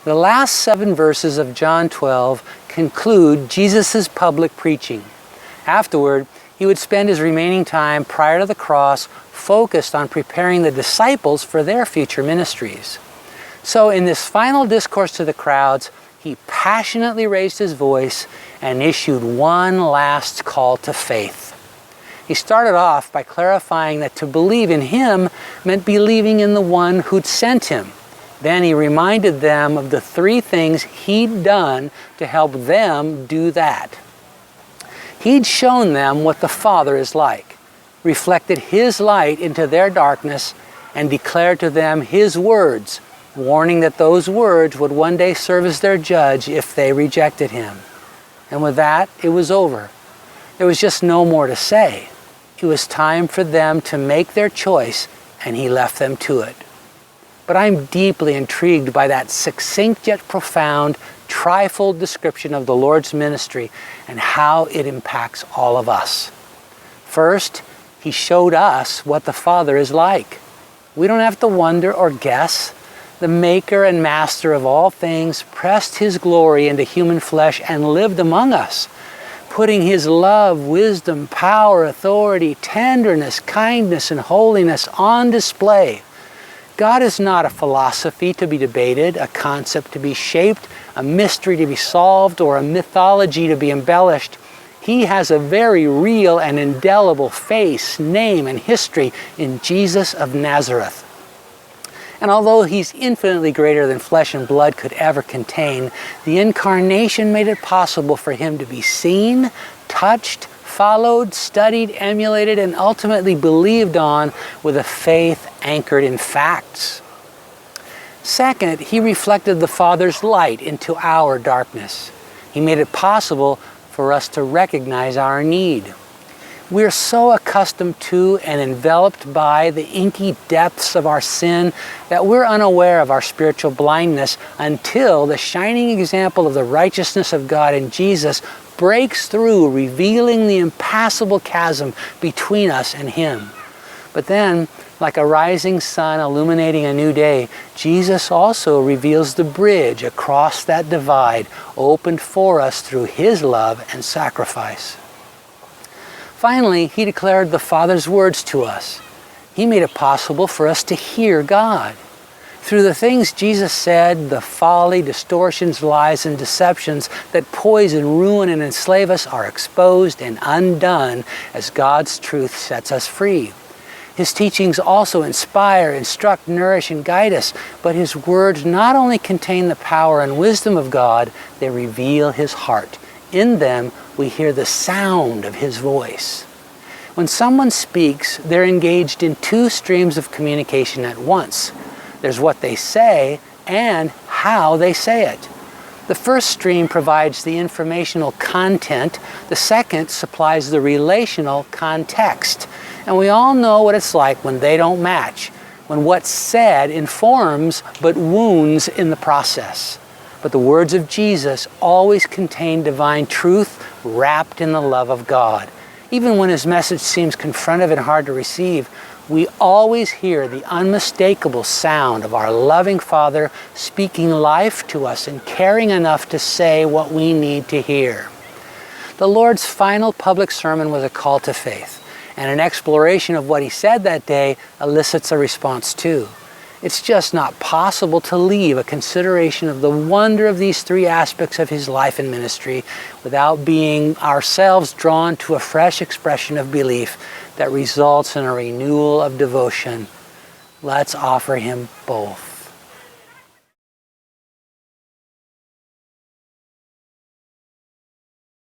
The last 7 verses of John 12 conclude Jesus' public preaching. Afterward, he would spend his remaining time prior to the cross focused on preparing the disciples for their future ministries. So in this final discourse to the crowds, he passionately raised his voice and issued one last call to faith. He started off by clarifying that to believe in him meant believing in the one who'd sent him. Then he reminded them of the 3 things he'd done to help them do that. He'd shown them what the Father is like, reflected his light into their darkness, and declared to them his words, warning that those words would one day serve as their judge if they rejected him. And with that, it was over. There was just no more to say. It was time for them to make their choice, and he left them to it. But I'm deeply intrigued by that succinct yet profound, trifold description of the Lord's ministry and how it impacts all of us. First, he showed us what the Father is like. We don't have to wonder or guess. The maker and master of all things pressed his glory into human flesh and lived among us, putting his love, wisdom, power, authority, tenderness, kindness, and holiness on display. God is not a philosophy to be debated, a concept to be shaped, a mystery to be solved, or a mythology to be embellished. He has a very real and indelible face, name, and history in Jesus of Nazareth. And although he's infinitely greater than flesh and blood could ever contain, the incarnation made it possible for him to be seen, touched, followed, studied, emulated, and ultimately believed on with a faith anchored in facts. Second, he reflected the Father's light into our darkness. He made it possible for us to recognize our need. We're so accustomed to and enveloped by the inky depths of our sin that we're unaware of our spiritual blindness until the shining example of the righteousness of God in Jesus breaks through, revealing the impassable chasm between us and him. But then, like a rising sun illuminating a new day, Jesus also reveals the bridge across that divide opened for us through his love and sacrifice. Finally, he declared the Father's words to us. He made it possible for us to hear God. Through the things Jesus said, the folly, distortions, lies, and deceptions that poison, ruin, and enslave us are exposed and undone as God's truth sets us free. His teachings also inspire, instruct, nourish, and guide us, but his words not only contain the power and wisdom of God, they reveal his heart. In them, we hear the sound of his voice. When someone speaks, they're engaged in 2 streams of communication at once. There's what they say and how they say it. The first stream provides the informational content. The second supplies the relational context. And we all know what it's like when they don't match, when what's said informs but wounds in the process. But the words of Jesus always contain divine truth wrapped in the love of God. Even when his message seems confrontive and hard to receive, we always hear the unmistakable sound of our loving Father speaking life to us and caring enough to say what we need to hear. The Lord's final public sermon was a call to faith, and an exploration of what he said that day elicits a response too. It's just not possible to leave a consideration of the wonder of these 3 aspects of his life and ministry without being ourselves drawn to a fresh expression of belief that results in a renewal of devotion. Let's offer him both.